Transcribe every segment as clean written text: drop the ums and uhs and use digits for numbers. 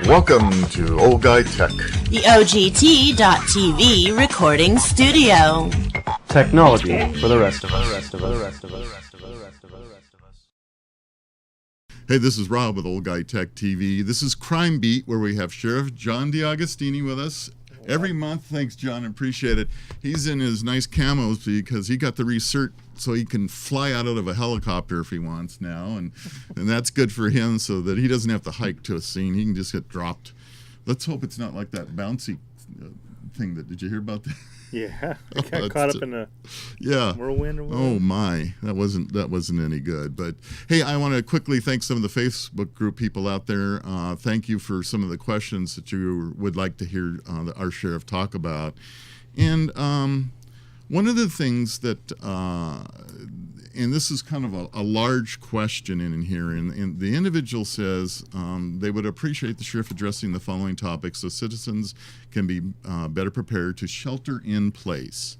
Welcome to Old Guy Tech, the OGT.TV recording studio. Technology for the rest of us. Hey, this is Rob with Old Guy Tech TV. This is Crime Beat, where we have Sheriff John DeAugustini with us every month. Thanks, John. Appreciate it. He's in his nice camos because he got the recert so he can fly out of a helicopter if he wants now, and that's good for him so that he doesn't have to hike to a scene. He can just get dropped. Let's hope it's not like that bouncy thing. Did you hear about that? Yeah, I got caught up in a whirlwind or whatever. Oh my, that wasn't any good. But hey, I want to quickly thank some of the Facebook group people out there. Thank you for some of the questions that you would like to hear our sheriff talk about. And one of the things that, and this is kind of a large question in here, and the individual says they would appreciate the sheriff addressing the following topics so citizens can be better prepared to shelter in place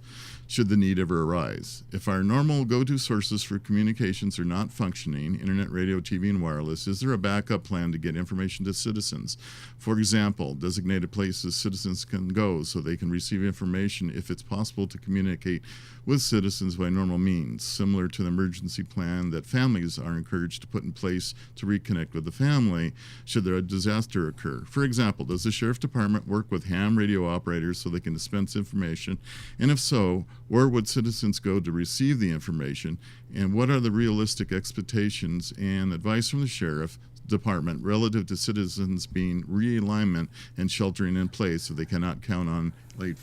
should the need ever arise. If our normal go-to sources for communications are not functioning, internet, radio, TV, and wireless, is there a backup plan to get information to citizens? For example, designated places citizens can go so they can receive information if it's possible to communicate with citizens by normal means, similar to the emergency plan that families are encouraged to put in place to reconnect with the family should there a disaster occur. For example, does the Sheriff Department work with ham radio operators so they can dispense information? And if so, where would citizens go to receive the information? And what are the realistic expectations and advice from the Sheriff Department relative to citizens being realignment and sheltering in place if they cannot count on aid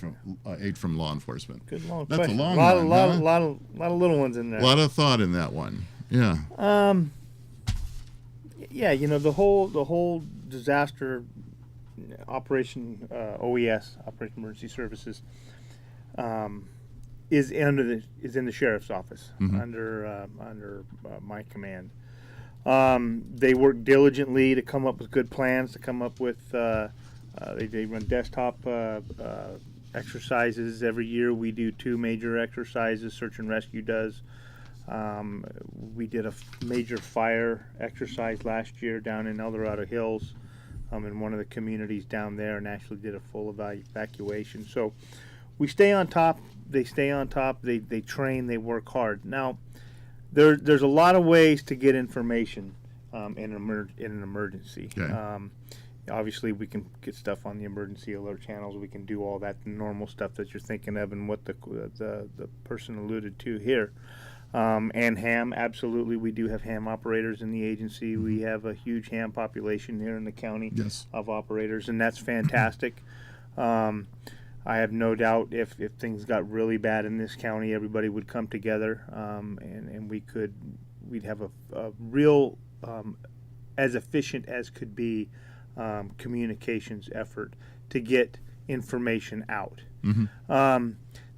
from law enforcement? Good long That's question. a long lot one. of little ones in there. A lot of thought in that one. Yeah. Yeah, the whole disaster operation, OES, Operation Emergency Services, is in the sheriff's office, under my command. They work diligently to come up with good plans, to come up with they run desktop exercises every year. We do 2 major exercises, search and rescue does. We did a major fire exercise last year down in El Dorado Hills, in one of the communities down there, and actually did a full evacuation. So we stay on top. They stay on top. They train. They work hard. Now, there's a lot of ways to get information in an emergency. Okay. Obviously, we can get stuff on the emergency alert channels. We can do all that normal stuff that you're thinking of, and what the person alluded to here. And ham, absolutely, we do have ham operators in the agency. We have a huge ham population here in the county of operators, and that's fantastic. I have no doubt if things got really bad in this county, everybody would come together, and we'd have a real, as efficient as could be, communications effort to get information out.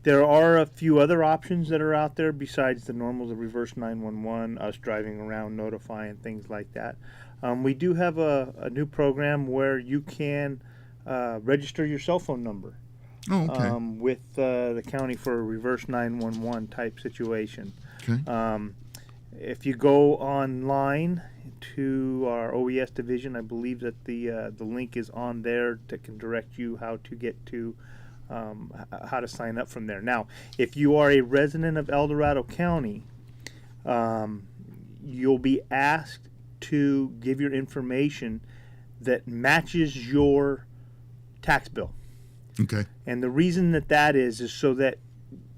There are a few other options that are out there besides the normal, the reverse 911, us driving around notifying, things like that. We do have a new program where you can register your cell phone number. Oh, okay. With the county for a reverse 911 type situation. Okay. If you go online to our OES division, I believe that the link is on there that can direct you how to get to how to sign up from there. Now, if you are a resident of El Dorado County, you'll be asked to give your information that matches your tax bill. Okay. And the reason that is so that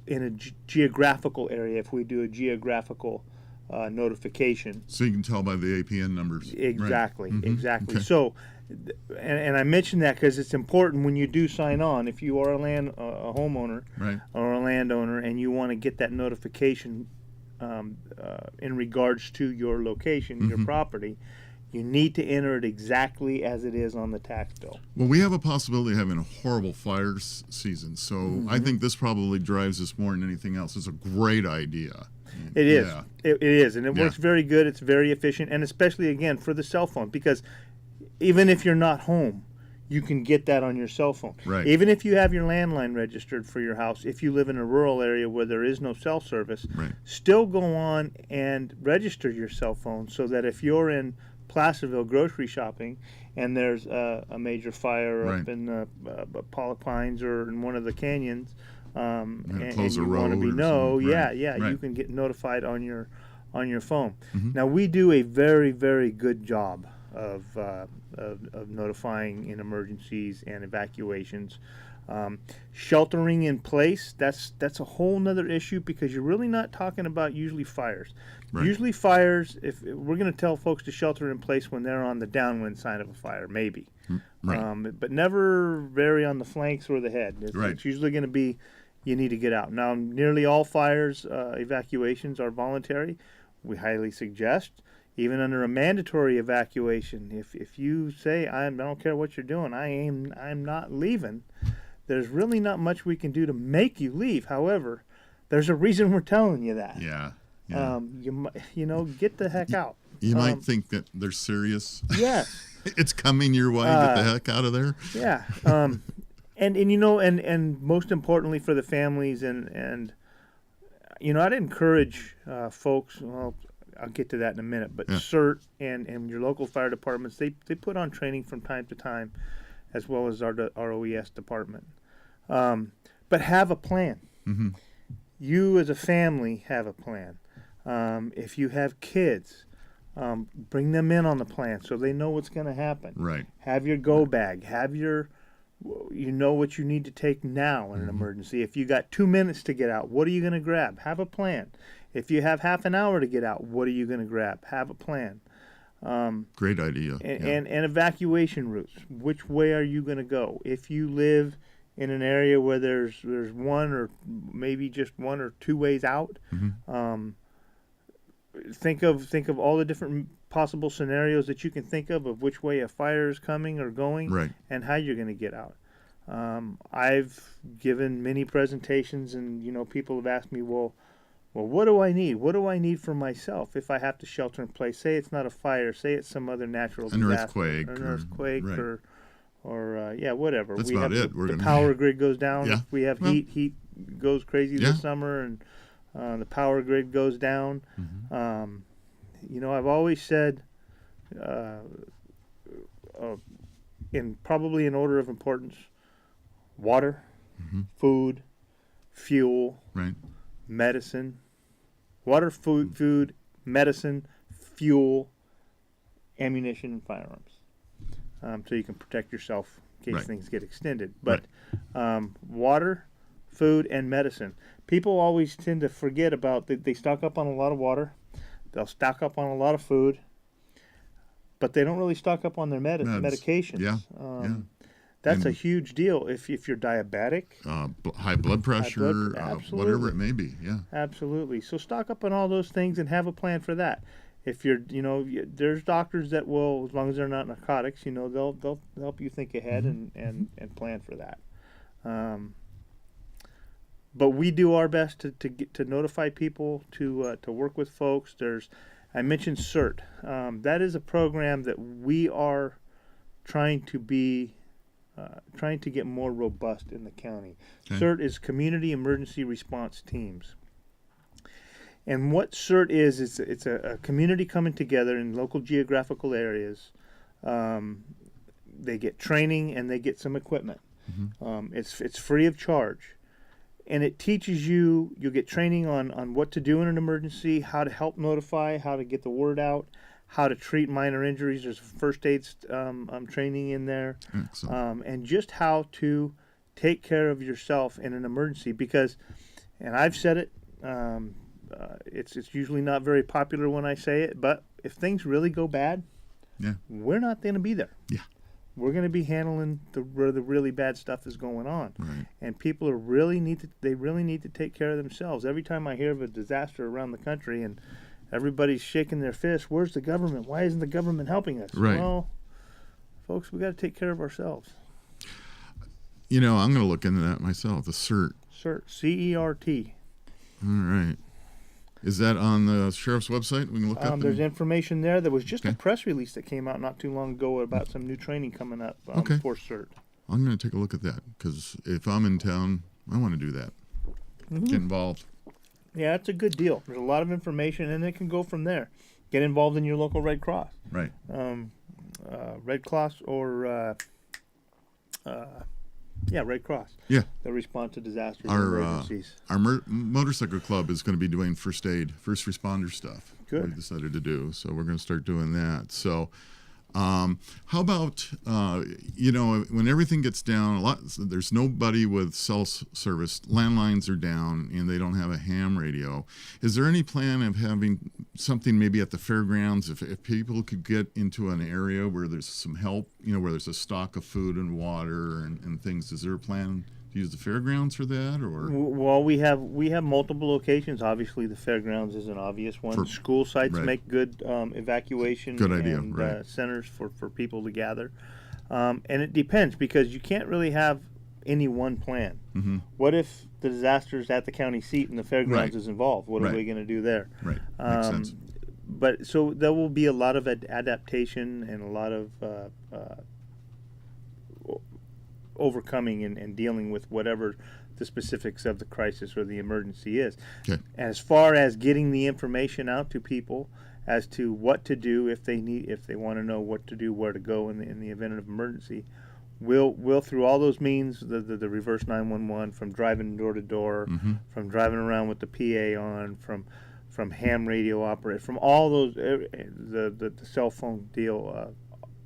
in a geographical area, if we do a geographical notification. So you can tell by the APN numbers. Exactly, right. exactly. Okay. So, and I mention that because it's important when you do sign on, if you are a homeowner or a landowner and you want to get that notification in regards to your location, your property, you need to enter it exactly as it is on the tax bill. Well, we have a possibility of having a horrible fire season, so I think this probably drives us more than anything else. It's a great idea. It is. Yeah. It is, and it works very good. It's very efficient, and especially, again, for the cell phone, because even if you're not home, you can get that on your cell phone. Right. Even if you have your landline registered for your house, if you live in a rural area where there is no cell service, still go on and register your cell phone so that if you're in Placerville grocery shopping, and there's a major fire Right. up in Pollock Pines or in one of the canyons, and close a you want to road be or something. yeah, Right. yeah, you Right. can get notified on your phone. Mhm. Now we do a very, very good job of notifying in emergencies and evacuations. Sheltering in place, that's a whole nother issue, because you're really not talking about usually fires. Right. Usually fires, if we're going to tell folks to shelter in place when they're on the downwind side of a fire, maybe. Right. But never very on the flanks or the head. Right. It's usually going to be, you need to get out. Now, nearly all fires evacuations are voluntary. We highly suggest, even under a mandatory evacuation, if you say, I don't care what you're doing, I'm not leaving, there's really not much we can do to make you leave. However, there's a reason we're telling you that. Yeah. Yeah. Get the heck out. You might think that they're serious. Yes. It's coming your way. Get the heck out of there. Yeah. And most importantly for the families and I'd encourage folks. Well, I'll get to that in a minute. But Yeah. CERT and your local fire departments, they put on training from time to time, as well as our OES department. But have a plan. Mm-hmm. You as a family have a plan. If you have kids, bring them in on the plan so they know what's going to happen. Right. Have your go bag. Have what you need to take now in an emergency. If you got 2 minutes to get out, what are you going to grab? Have a plan. If you have half an hour to get out, what are you going to grab? Have a plan. Great idea. And evacuation routes. Which way are you going to go? If you live in an area where there's one or maybe just one or two ways out, think of all the different possible scenarios that you can think of which way a fire is coming or going, Right. and how you're going to get out. I've given many presentations, and people have asked me, well, what do I need? What do I need for myself if I have to shelter in place? Say it's not a fire. Say it's some other natural An disaster, earthquake. an earthquake, right. or whatever. That's we about have it. The power grid goes down. Yeah. If we have Well, heat goes crazy yeah. this summer, and the power grid goes down. I've always said, probably in order of importance, water, food, fuel, Right. medicine. Water, food, medicine, fuel, ammunition, and firearms. So you can protect yourself in case Right. things get extended. But water, food, and medicine. People always tend to forget about that. They stock up on a lot of water. They'll stock up on a lot of food. But they don't really stock up on their medications. Yeah. That's a And- huge deal. If you're diabetic, High blood pressure, absolutely. whatever it may be. Yeah. absolutely. So stock up on all those things and have a plan for that. If you're, there's doctors that will, as long as they're not narcotics, they'll help you think ahead and plan for that. But we do our best to notify people, to work with folks. I mentioned CERT. That is a program that we are trying to get more robust in the county. Okay. CERT is Community Emergency Response Teams. And what CERT is, it's a community coming together in local geographical areas. They get training and they get some equipment. It's free of charge. And it teaches you'll get training on what to do in an emergency, how to help notify, how to get the word out, how to treat minor injuries. There's first aid training in there. Excellent. And just how to take care of yourself in an emergency. Because, and I've said it, it's usually not very popular when I say it, but if things really go bad, Yeah. we're not going to be there. Yeah. We're going to be handling where the really bad stuff is going on. Right. And people really need to take care of themselves. Every time I hear of a disaster around the country and everybody's shaking their fist, where's the government? Why isn't the government helping us? Right. Well, folks, we got to take care of ourselves. I'm going to look into that myself. The CERT. CERT, C-E-R-T. All right. Is that on the sheriff's website? We can look up. There's information there. There was just a Okay. press release that came out not too long ago about some new training coming up Okay. for CERT. I'm going to take a look at that because if I'm in town, I want to do that. Get involved. Yeah, it's a good deal. There's a lot of information, and it can go from there. get involved in your local Red Cross. Right. Red Cross or Red Cross. Yeah. That respond to disasters and emergencies. Our motorcycle club is going to be doing first responder stuff. Good. We decided to do, so we're going to start doing that. So, how about when everything gets down, there's nobody with cell service. Landlines are down, and they don't have a ham radio. Is there any plan of having something maybe at the fairgrounds if people could get into an area where there's some help, where there's a stock of food and water and things? Is there a plan to use the fairgrounds for that, or? Well, we have multiple locations. Obviously, the fairgrounds is an obvious one. School sites make good evacuation and centers for people to gather. And it depends, because you can't really have any one plan. Mm-hmm. What if the disaster is at the county seat and the fairgrounds is involved? What are we going to do there? Right. Makes sense. But so there will be a lot of adaptation and a lot of overcoming and dealing with whatever the specifics of the crisis or the emergency is. Okay. As far as getting the information out to people as to what to do if they want to know what to do, where to go in the event of emergency, we'll through all those means, the reverse 911, from driving door to door, from driving around with the PA on, from ham radio operator, from all those the cell phone deal,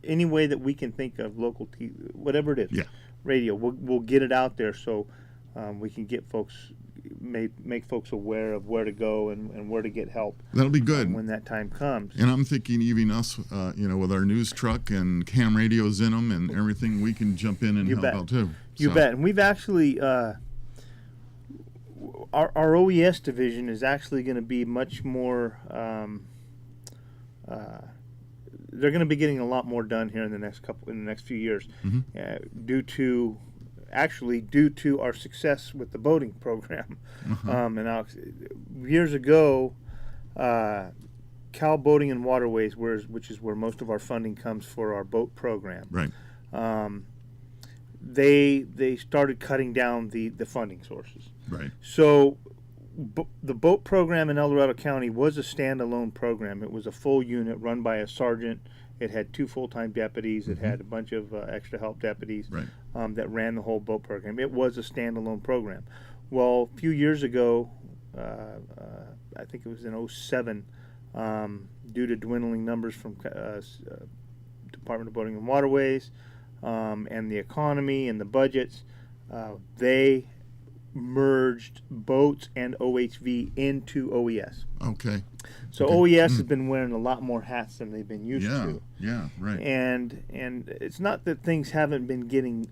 any way that we can think of, local TV, whatever it is. Yeah. Radio, we'll get it out there so we can get folks, make folks aware of where to go and where to get help. That'll be good when that time comes. And I'm thinking even us, with our news truck and ham radios in them and everything, we can jump in and help out too. You bet. And we've actually our OES division is actually going to be much more. They're going to be getting a lot more done here in the next few years, due to our success with the boating program. Years ago, Cal Boating and Waterways, which is where most of our funding comes for our boat program. Right. They started cutting down the funding sources. Right. So the boat program in El Dorado County was a standalone program. It was a full unit run by a sergeant. It had 2 full-time deputies. It had a bunch of extra help deputies that ran the whole boat program. It was a standalone program. Well, a few years ago, I think it was in 2007, due to dwindling numbers from Department of Boating and Waterways and the economy and the budgets, they merged boats and OHV into OES. Okay. So OES has been wearing a lot more hats than they've been used to. Yeah, right. And it's not that things haven't been getting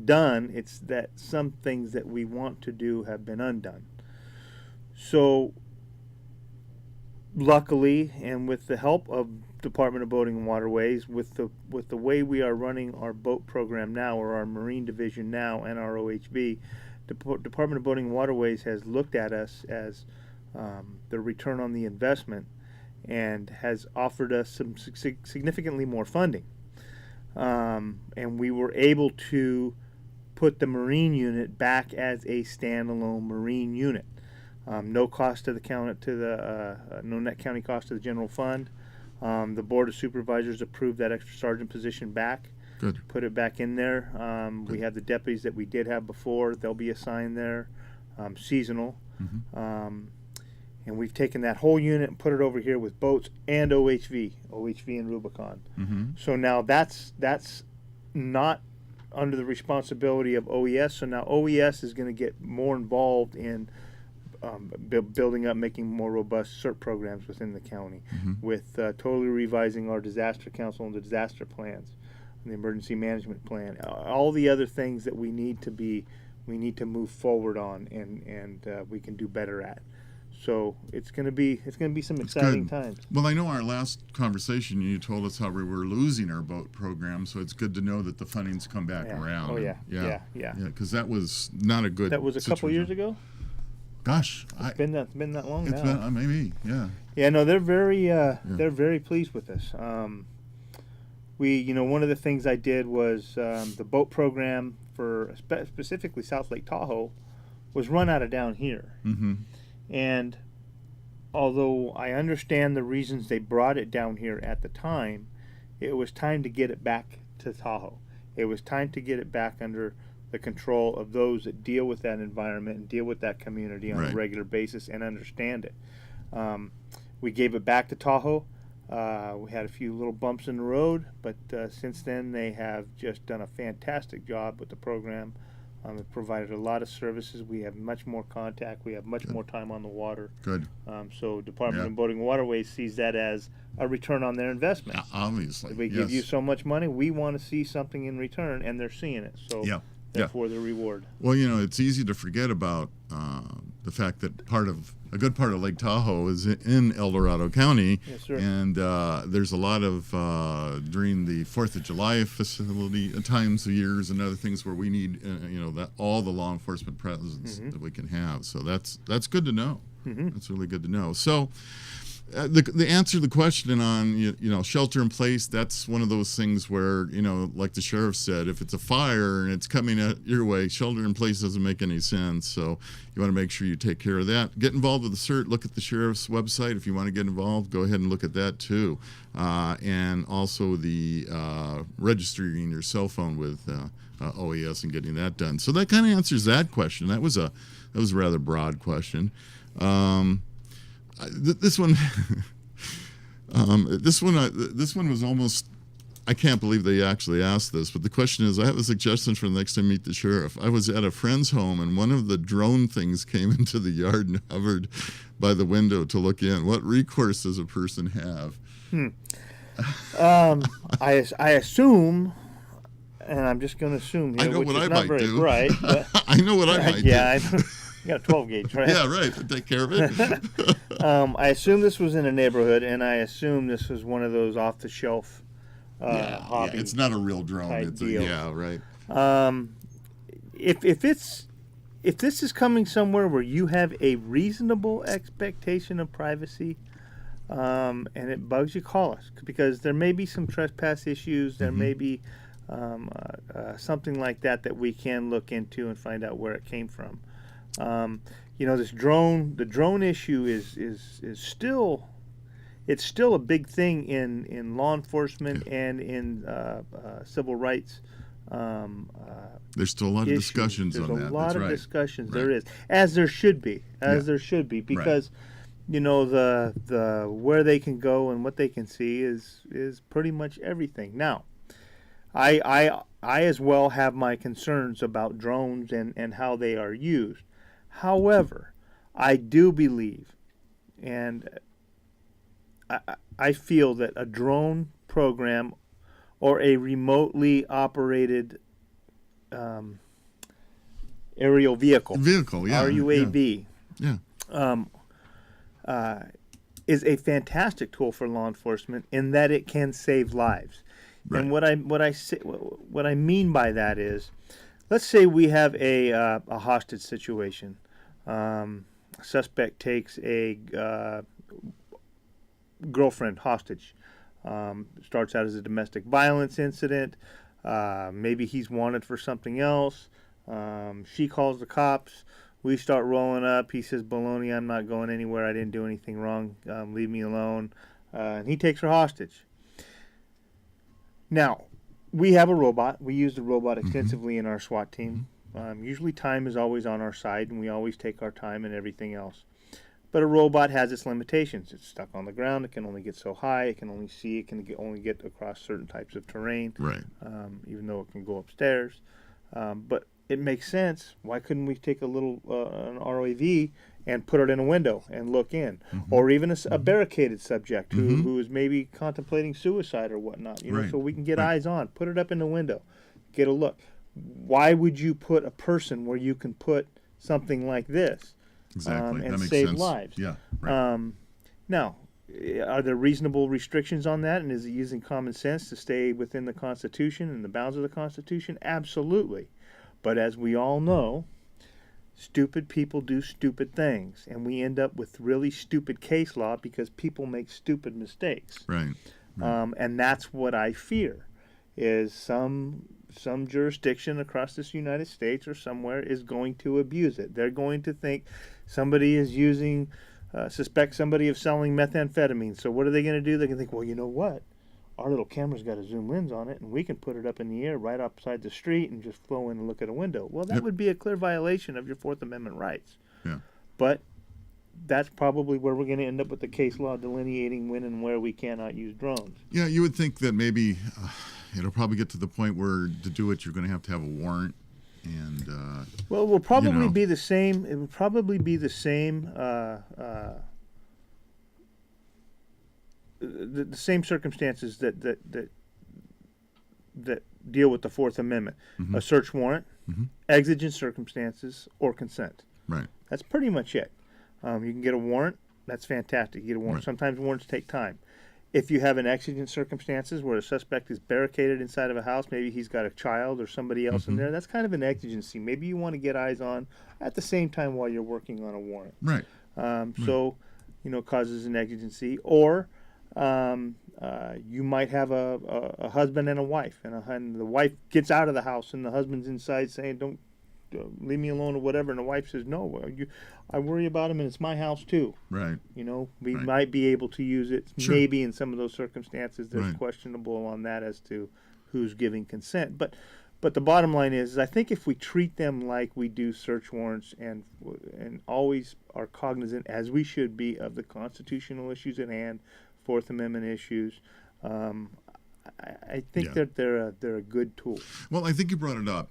done, it's that some things that we want to do have been undone. So luckily, and with the help of Department of Boating and Waterways, with the way we are running our boat program now, or our Marine Division now, and our OHV, the Department of Boating and Waterways has looked at us as the return on the investment and has offered us some significantly more funding. And we were able to put the Marine unit back as a standalone Marine unit. No cost to the county, no net county cost to the general fund. The Board of Supervisors approved that extra sergeant position back. Good. Put it back in there. We have the deputies that we did have before. They'll be assigned there, seasonal. And we've taken that whole unit and put it over here with boats and OHV and Rubicon. So now that's not under the responsibility of OES. So now OES is going to get more involved in building up, making more robust CERT programs within the county, with totally revising our disaster council and the disaster plans, and the emergency management plan, all the other things that we need to move forward on, and we can do better at. So it's going to be some exciting times. Well, I know our last conversation you told us how we were losing our boat program, so it's good to know that the funding's come back around. Oh yeah. Because that was not a good. That was a couple years ago. Gosh, it's been that long now. Been, maybe, yeah. Yeah, no, they're very pleased with us. One of the things I did was the boat program for specifically South Lake Tahoe was run out of down here. And although I understand the reasons they brought it down here at the time, it was time to get it back to Tahoe. It was time to get it back under the control of those that deal with that environment and deal with that community on Right. a regular basis and understand it. We gave it back to Tahoe. We had a few little bumps in the road, but since then they have just done a fantastic job with the program. They've provided a lot of services. We have much more contact. We have much more time on the water. Good. So Department Yeah. of Boating and Waterways sees that as a return on their investment. Obviously. We yes. give you so much money, we want to see something in return, and they're seeing it. So Yeah. therefore the reward. Well, it's easy to forget about the fact that a good part of Lake Tahoe is in El Dorado County. Yes, sir. And there's a lot of, during the 4th of July facility times of years and other things where we need, that all the law enforcement presence that we can have. So that's good to know. That's really good to know. So the answer to the question on shelter in place, that's one of those things where like the sheriff said, if it's a fire and it's coming at your way, shelter in place doesn't make any sense. So you want to make sure you take care of that. Get involved with the CERT. Look at the sheriff's website. If you want to get involved, go ahead and look at that too, and also the registering your cell phone with OES and getting that done. So that kind of answers that question. That was a rather broad question. This one, this one was almost. I can't believe they actually asked this, but the question is: I have a suggestion for the next time I meet the sheriff. I was at a friend's home, and one of the drone things came into the yard and hovered by the window to look in. What recourse does a person have? I assume, and I'm just going to assume here, I know which what is I not might very do. bright. But I know what I might yeah, do. you got a 12 gauge, right? Yeah, right. Take care of it. I assume this was in a neighborhood, and I assume this was one of those off-the-shelf hobby. It's not a real drone. type It's deal. right. If this is coming somewhere where you have a reasonable expectation of privacy, and it bugs you, call us, because there may be some trespass issues. There may be something like that we can look into and find out where it came from. The drone issue is still, it's still a big thing in law enforcement and in civil rights. There's still a lot of issues. discussions There's on that. There's a lot That's of right. discussions. Right. There is, as there should be, Yeah. because the where they can go and what they can see is pretty much everything. Now, I as well have my concerns about drones and how they are used. However, I do believe, and I feel that a drone program or a remotely operated aerial vehicle, Yeah. RUAV, Yeah. is a fantastic tool for law enforcement in that it can save lives. Right. And what I mean by that is, let's say we have a hostage situation. A suspect takes a girlfriend hostage. Starts out as a domestic violence incident. Maybe he's wanted for something else. She calls the cops. We start rolling up. He says, "Baloney, I'm not going anywhere. I didn't do anything wrong. Leave me alone." And he takes her hostage. Now, we have a robot. We use the robot extensively in our SWAT team. Usually time is always on our side, and we always take our time and everything else. But a robot has its limitations. It's stuck on the ground. It can only get so high. It can only see. It can only get across certain types of terrain, Right. even though it can go upstairs. But it makes sense. Why couldn't we take a little an ROV and put it in a window and look in? Or even a barricaded subject who is maybe contemplating suicide or whatnot. Right. So we can get Right. eyes on. Put it up in the window. Get a look. Why would you put a person where you can put something like this? Exactly. And that makes save sense. lives. Yeah. Right. Now, are there reasonable restrictions on that? And is it using common sense to stay within the Constitution and the bounds of the Constitution? Absolutely. But as we all know, stupid people do stupid things. And we end up with really stupid case law because people make stupid mistakes. Right. And that's what I fear, is some jurisdiction across this United States or somewhere is going to abuse it. They're going to think somebody is using suspect somebody of selling methamphetamine. So what are they going to do? They're going to think, well, you know what? Our little camera's got a zoom lens on it, and we can put it up in the air right outside the street and just flow in and look at a window. Well, that would be a clear violation of your Fourth Amendment rights. Yeah. But that's probably where we're going to end up with the case law delineating when and where we cannot use drones. Yeah, you would think that maybe it'll probably get to the point where to do it, you're going to have a warrant. And well, it will probably be the same. It would probably be the same. The same circumstances that deal with the Fourth Amendment: a search warrant, exigent circumstances, or consent. Right. That's pretty much it. You can get a warrant. That's fantastic. You get a warrant. Right. Sometimes warrants take time. If you have an exigent circumstances where a suspect is barricaded inside of a house, maybe he's got a child or somebody else in there, that's kind of an exigency. Maybe you want to get eyes on at the same time while you're working on a warrant. Right. So, causes an exigency. Or you might have a husband and a wife, and the wife gets out of the house, and the husband's inside saying, "Don't leave me alone," or whatever, and the wife says, "No, I worry about him, and it's my house too." Right. We might be able to use it. Sure. Maybe in some of those circumstances, there's Right. questionable on that as to who's giving consent. But the bottom line is, I think if we treat them like we do search warrants and always are cognizant, as we should be, of the constitutional issues at hand, Fourth Amendment issues, I think that they're a good tool. Well, I think you brought it up,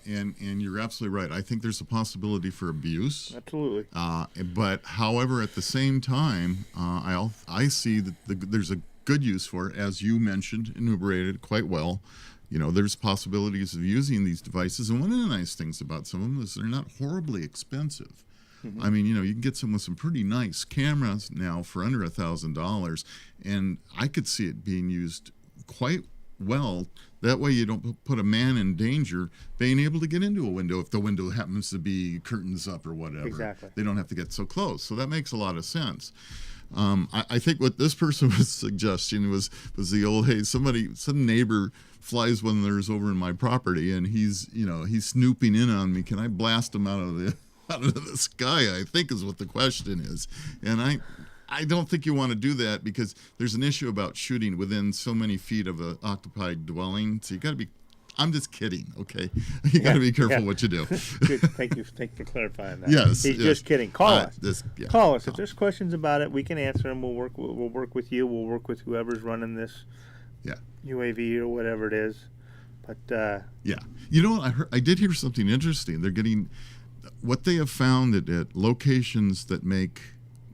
and you're absolutely right. I think there's a possibility for abuse. Absolutely. But however, at the same time, I see that there's a good use for it, as you mentioned, enumerated quite well. There's possibilities of using these devices, and one of the nice things about some of them is they're not horribly expensive. I mean, you can get some with some pretty nice cameras now for under $1,000, and I could see it being used quite well. That way you don't put a man in danger being able to get into a window if the window happens to be curtains up or whatever. Exactly. They don't have to get so close. So that makes a lot of sense. I think what this person was suggesting was the old, hey, some neighbor flies one of theirs over in my property, and he's snooping in on me. Can I blast him out of the sky, I think is what the question is. And I don't think you want to do that, because there's an issue about shooting within so many feet of an occupied dwelling. So you got to be, I'm just kidding, okay? You got to be careful what you do. Good. Thank you for clarifying that. Yes. He's just kidding. Call us. Call us. Call. If there's questions about it, we can answer them. We'll work with you. We'll work with whoever's running this UAV or whatever it is. But yeah. I did hear something interesting. They're getting what they have found at locations that make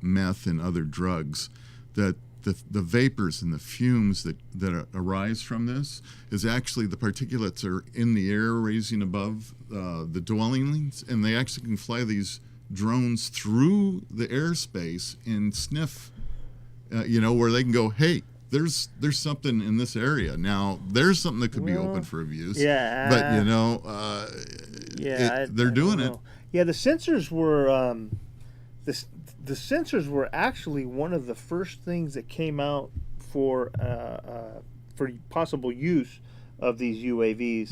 meth and other drugs, that the vapors and the fumes that arise from this is actually the particulates are in the air raising above the dwellings, and they actually can fly these drones through the airspace and sniff, where they can go, hey, there's something in this area. Now, there's something that could be open for abuse. Yeah. But, they're doing it. Yeah, the sensors were the sensors were actually one of the first things that came out for possible use of these UAVs,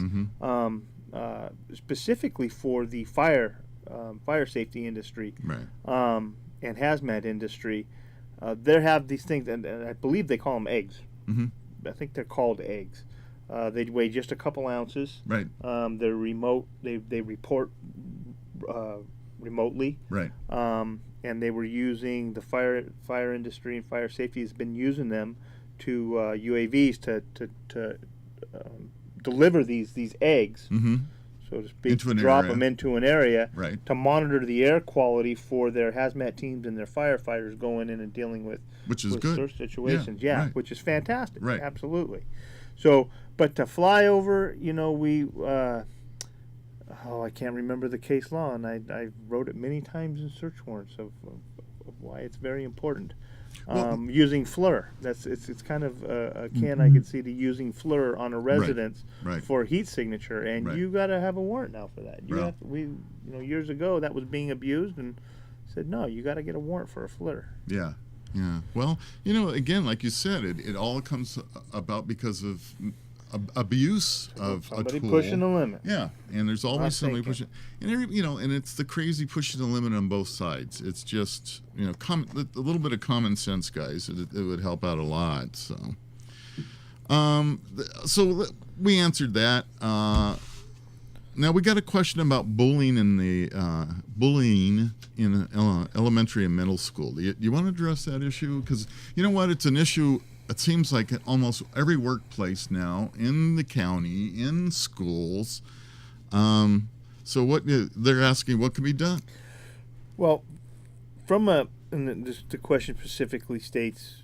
specifically for the fire safety industry, right. And hazmat industry. They have these things, and I believe they call them eggs. I think they're called eggs. They weigh just a couple ounces. Right. They're remote. They report remotely. Right. And they were using the fire industry, and fire safety has been using them to UAVs to deliver these eggs, so to speak, drop them into an area, right, to monitor the air quality for their hazmat teams and their firefighters going in and dealing with good search situations. Yeah, right. Which is fantastic. Right. Absolutely. So, but to fly over, we. I can't remember the case law, and I wrote it many times in search warrants of why it's very important. Using FLIR, it's kind of akin, I could see, to using FLIR on a residence for heat signature, and you got to have a warrant now for that. Years ago that was being abused, and said no, you got to get a warrant for a FLIR. Yeah. Yeah. Well, again, like you said, it all comes about because of abuse of somebody a tool. pushing the limit. Yeah, and there's always somebody thinking. pushing, and and it's the crazy pushing the limit on both sides. It's just a little bit of common sense, guys. It would help out a lot. So, we answered that. Now we got a question about bullying in elementary and middle school. Do you want to address that issue? Because you know what, it's an issue. It seems like at almost every workplace now, in the county, in schools. So what they're asking, what can be done? Well, and the question specifically states,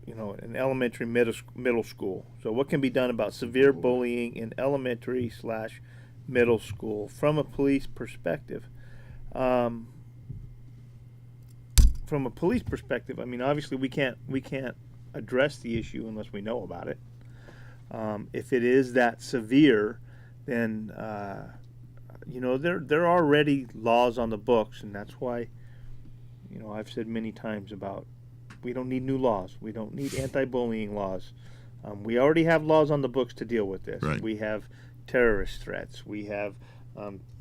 in elementary, middle school. So what can be done about severe bullying in elementary/middle school from a police perspective? From a police perspective, I mean, obviously we can't address the issue unless we know about it. If it is that severe, then there are already laws on the books, and that's why I've said many times about we don't need new laws. We don't need anti-bullying laws. We already have laws on the books to deal with this. Right. We have terrorist threats. We have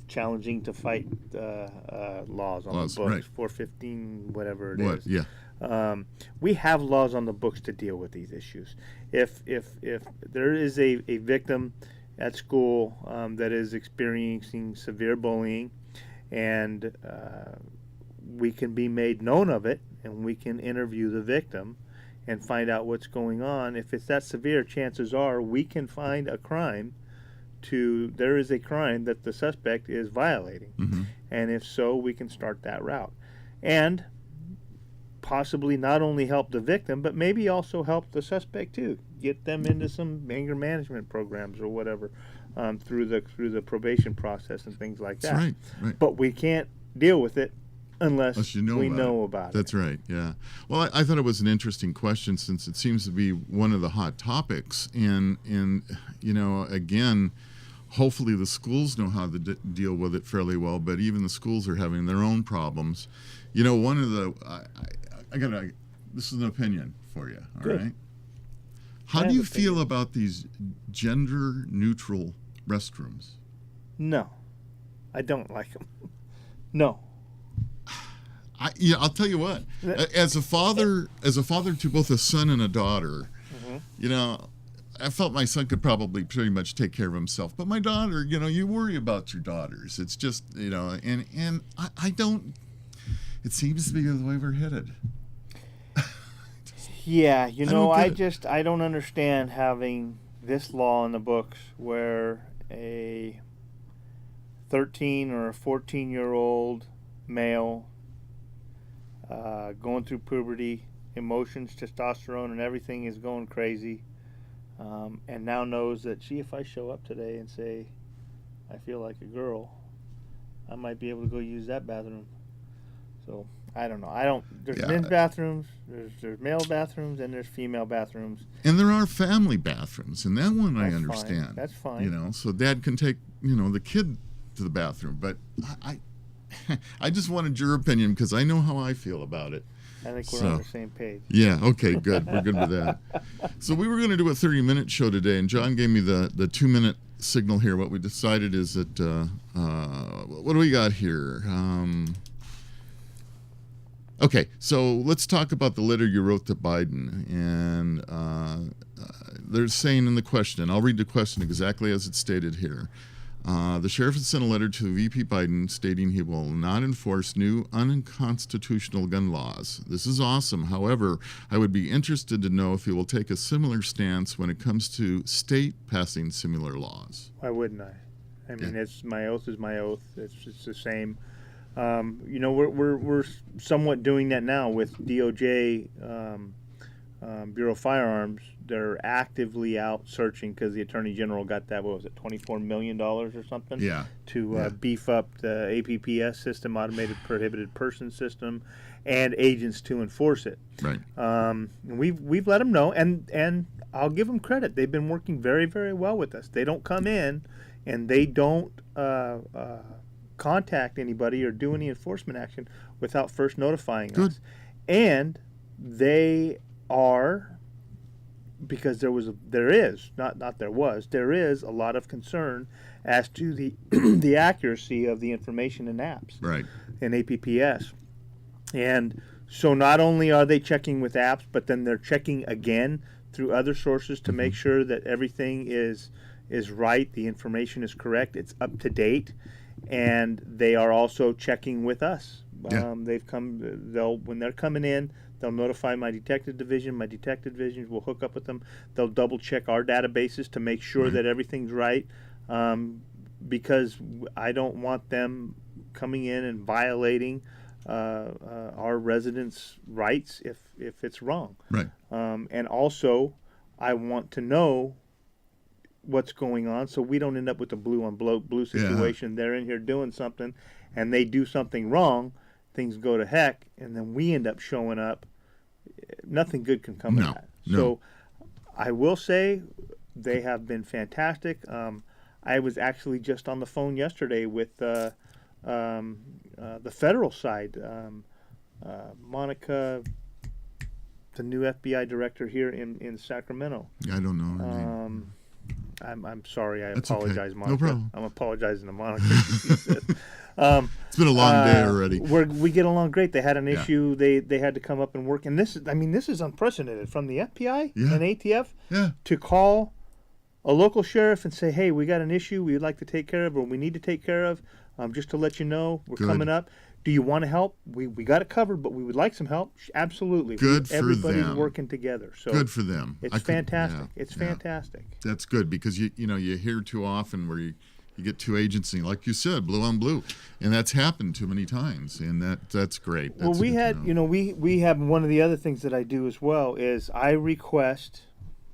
challenging to fight laws on the books. Right. 415, whatever it is. Yeah. We have laws on the books to deal with these issues. If there is a victim at school that is experiencing severe bullying, and we can be made known of it, and we can interview the victim and find out what's going on. If it's that severe, chances are we can find a crime. There is a crime that the suspect is violating, Mm-hmm. and if so, we can start that route, and possibly not only help the victim, but maybe also help the suspect too. Get them into some anger management programs or whatever through the probation process and things like that. That's right. But we can't deal with it unless you know about it. That's right. Yeah. Well, I thought it was an interesting question since it seems to be one of the hot topics, and again, hopefully the schools know how to deal with it fairly well. But even the schools are having their own problems. One of the this is an opinion for you. All Good. right. How do you feel about these gender-neutral restrooms? No, I don't like them. No. I'll tell you what. As a father to both a son and a daughter, Mm-hmm. I felt my son could probably pretty much take care of himself. But my daughter, you worry about your daughters. It's just, and I don't. It seems to be the way we're headed. Yeah, I don't understand having this law in the books where a 13 or a 14-year-old male going through puberty, emotions, testosterone, and everything is going crazy, and now knows that, if I show up today and say I feel like a girl, I might be able to go use that bathroom. So I don't know. There's men's bathrooms, there's male bathrooms, and there's female bathrooms. And there are family bathrooms, and that one I That's understand. fine. That's fine. So dad can take, the kid to the bathroom. But I just wanted your opinion because I know how I feel about it. I think we're on the same page. Yeah, okay, good. We're good with that. So we were going to do a 30-minute show today, and John gave me the 2-minute signal here. What we decided is that, what do we got here? Okay, so let's talk about the letter you wrote to Biden. And they're saying in the question, and I'll read the question exactly as it's stated here. The sheriff has sent a letter to VP Biden stating he will not enforce new unconstitutional gun laws. This is awesome. However, I would be interested to know if he will take a similar stance when it comes to state passing similar laws. Why wouldn't I? I mean, it's my oath is my oath. It's the same. We're somewhat doing that now with DOJ, Bureau of Firearms. They're actively out searching because the Attorney General got that, what was it, $24 million or something? Yeah. To beef up the APPS system, Automated Prohibited Person System, and agents to enforce it. Right. We've let them know, and I'll give them credit. They've been working very, very well with us. They don't come in and they don't contact anybody or do any enforcement action without first notifying us. And they are because there is a lot of concern as to the the accuracy of the information in apps, Right. in APPS. And so not only are they checking with apps, but then they're checking again through other sources to make sure that everything is right, the information is correct, it's up to date, and they are also checking with us. Yeah. When they're coming in, they'll notify my detective division. My detective divisions will hook up with them. They'll double check our databases to make sure that everything's right, because I don't want them coming in and violating our residents' rights if it's wrong. Right. And also, I want to know what's going on so we don't end up with a blue on blue situation. They're in here doing something, and they do something wrong. Things go to heck, and then we end up showing up. Nothing good can come of that. No. So I will say they have been fantastic. I was actually just on the phone yesterday with the federal side. Monica, the new FBI director here in Sacramento. I don't know her name. I'm sorry. I That's apologize, okay. Monica. No problem. I'm apologizing to Monica. It's been a long day already. We get along great. They had an issue. They had to come up and work. And this is unprecedented from the FBI and ATF to call a local sheriff and say, hey, we got an issue we'd like to take care of, or we need to take care of. Just to let you know, we're coming up. Do you want to help? We got it covered, but we would like some help. Absolutely. Good for Everybody's them. working together. So good for them. It's fantastic. It's fantastic. That's good, because you hear too often where you get two agencies, like you said, blue on blue, and that's happened too many times, and that's great. That's Well, we had, we have one of the other things that I do as well is I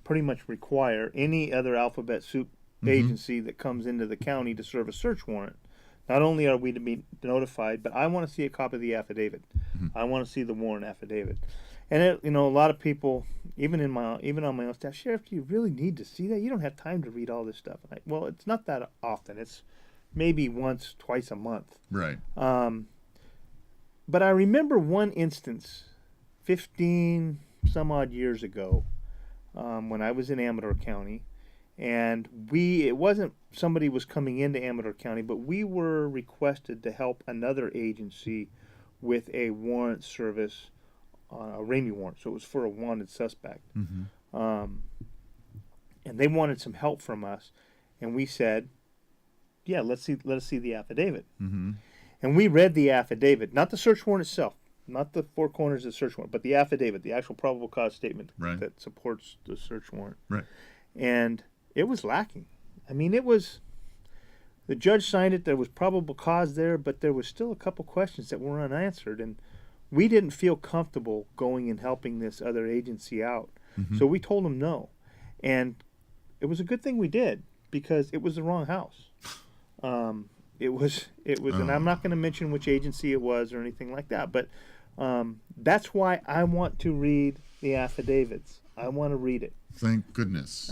pretty much require any other alphabet soup agency that comes into the county to serve a search warrant. Not only are we to be notified, but I want to see a copy of the affidavit. I want to see the warrant affidavit. And a lot of people, even on my own staff, Sheriff, do you really need to see that? You don't have time to read all this stuff. Well, it's not that often. It's maybe once, twice a month. Right. But I remember one instance, 15 some odd years ago, when I was in Amador County. And it wasn't somebody was coming into Amador County, but we were requested to help another agency with a warrant service, a Ramey warrant. So it was for a wanted suspect. And they wanted some help from us. And we said, yeah, let us see the affidavit. And we read the affidavit, not the search warrant itself, not the four corners of the search warrant, but the affidavit, the actual probable cause statement that supports the search warrant. Right. And it was lacking. I mean, the judge signed it. There was probable cause there, but there was still a couple questions that were unanswered, and we didn't feel comfortable going and helping this other agency out. So we told them no, and it was a good thing we did, because it was the wrong house. It was, and I'm not going to mention which agency it was or anything like that, but that's why I want to read the affidavits. I want to read it. Thank goodness.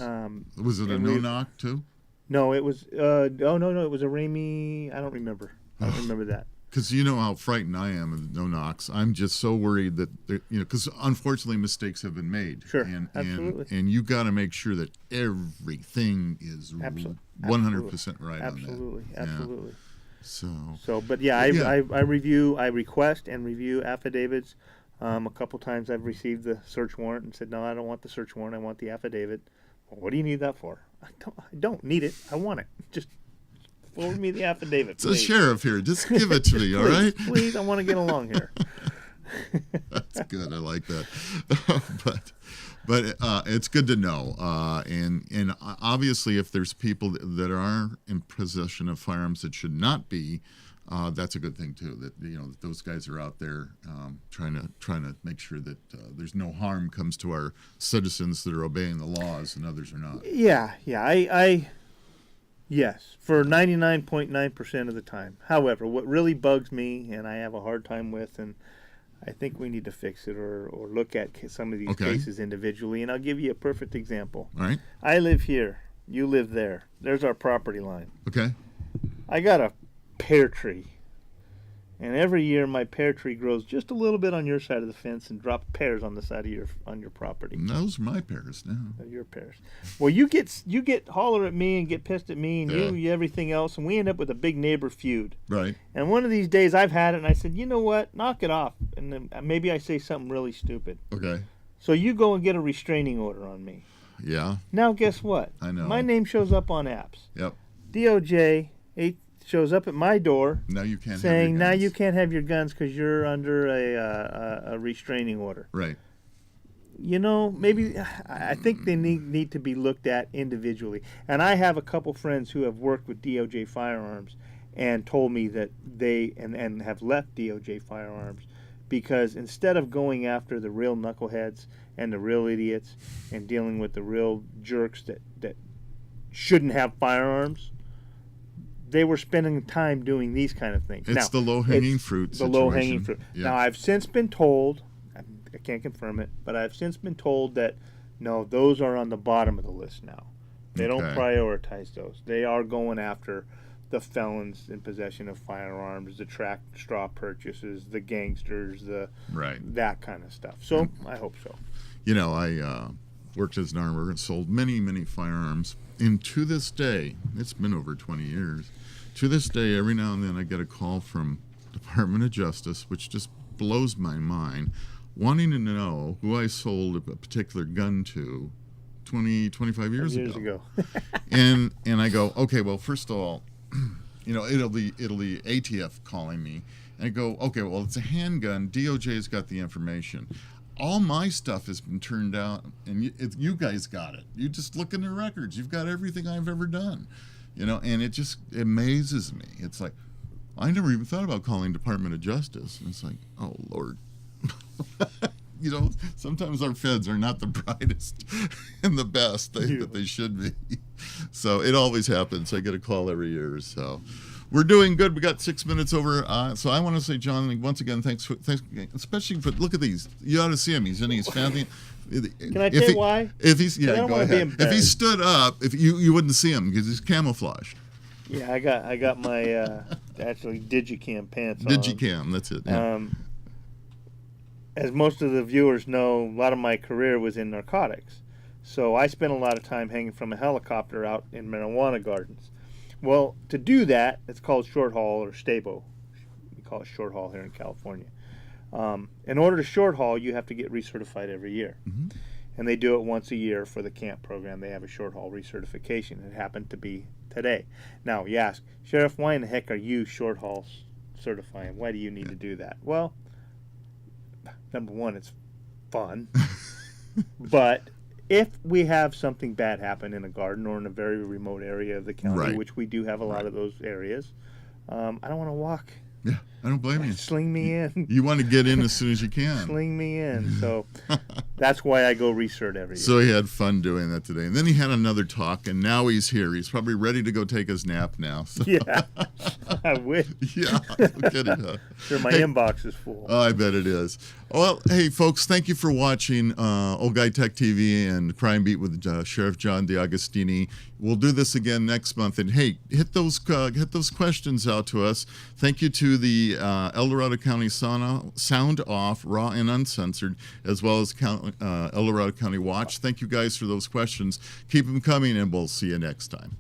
Was it a no-knock too? No, it was. It was a Ramey. I don't remember. I don't remember that. Because you know how frightened I am of no-knocks. I'm just so worried that because unfortunately mistakes have been made. Sure, absolutely. And you got to make sure that everything is 100% right absolutely, on that. Absolutely. So, but yeah, I request and review affidavits. A couple times I've received the search warrant and said, no, I don't want the search warrant. I want the affidavit. Well, what do you need that for? I don't need it. I want it. Just forward me the affidavit, it's a sheriff here. Just give it to me, all right? Please, I want to get along here. That's good. I like that. but it's good to know. And obviously, if there's people that are in possession of firearms that should not be, that's a good thing too. That that those guys are out there trying to make sure that there's no harm comes to our citizens that are obeying the laws and others are not. Yeah. Yes, for 99.9% of the time. However, what really bugs me and I have a hard time with, and I think we need to fix it or look at some of these cases individually, and I'll give you a perfect example. All right. I live here. You live there. There's our property line. Okay. I got a pear tree, And every year, my pear tree grows just a little bit on your side of the fence and drops pears on the side of your property. And those are my pears now. Your pears. Well, you get holler at me and get pissed at me and Yeah. you everything else, and we end up with a big neighbor feud. Right. And one of these days, I've had it, and I said, you know what? Knock it off. And then maybe I say something really stupid. Okay. So you go and get a restraining order on me. Yeah. Now, guess what? I know. My name shows up on apps. Yep. DOJ shows up at my door Now you can't saying, have your now guns. you can't have your guns because you're under a restraining order. Right. You know, maybe I think they need to be looked at individually. And I have a couple friends who have worked with DOJ firearms and told me that they and have left DOJ firearms because instead of going after the real knuckleheads and the real idiots and dealing with the real jerks that shouldn't have firearms, they were spending time doing these kind of things. It's now, the low-hanging it's fruit The situation. low-hanging fruit. Yeah. Now, I've since been told, I can't confirm it, but I've since been told that, no, those are on the bottom of the list now. They don't Okay. prioritize those. They are going after the felons in possession of firearms, the track straw purchases, the gangsters, Right. that kind of stuff. So, I hope so. You know, I worked as an armorer and sold many, many firearms. And to this day, it's been over 20 years, to this day, every now and then I get a call from Department of Justice, which just blows my mind, wanting to know who I sold a particular gun to 20, 25 years ago. and I go, okay, well, first of all, you know, it'll be ATF calling me. And I go, okay, well, it's a handgun. DOJ's got the information. All my stuff has been turned out, and you guys got it. You just look in the records. You've got everything I've ever done, you know, and it just amazes me. It's like, I never even thought about calling Department of Justice. And it's like, oh, Lord. You know, sometimes our feds are not the brightest and the best that they should be. So it always happens. I get a call every year. So we're doing good. We got 6 minutes over. So I want to say, John, once again, thanks, especially for, look at these. You ought to see him. He's in his family. Can I tell you why? If he's, I yeah, don't go wanna be ahead. If he embarrassed. stood up, if you wouldn't see him because he's camouflaged. Yeah, I got my actually Digicam pants on. Digicam, that's it. Yeah. As most of the viewers know, a lot of my career was in narcotics. So I spent a lot of time hanging from a helicopter out in marijuana gardens. Well, to do that, it's called short haul or stabo. We call it short haul here in California. In order to short haul, you have to get recertified every year. Mm-hmm. And they do it once a year for the camp program. They have a short haul recertification. It happened to be today. Now, you ask, Sheriff, why in the heck are you short haul certifying? Why do you need to do that? Well, number one, it's fun. But if we have something bad happen in a garden or in a very remote area of the county, Right. which we do have a lot of those areas, I don't want to walk. Yeah, I don't blame you. Sling me in. You want to get in as soon as you can. Sling me in. So that's why I go recert every year. So he had fun doing that today. And then he had another talk, and now he's here. He's probably ready to go take his nap now. So. Yeah, I wish. Yeah, no kidding, huh? Sure, my Hey, inbox is full. Oh, I bet it is. Well, hey, folks, thank you for watching Old Guy Tech TV and Crime Beat with Sheriff John DeAgostini. We'll do this again next month. And, hey, hit those questions out to us. Thank you to the El Dorado County Sound Off, Raw and Uncensored, as well as El Dorado County Watch. Thank you guys for those questions. Keep them coming, and we'll see you next time.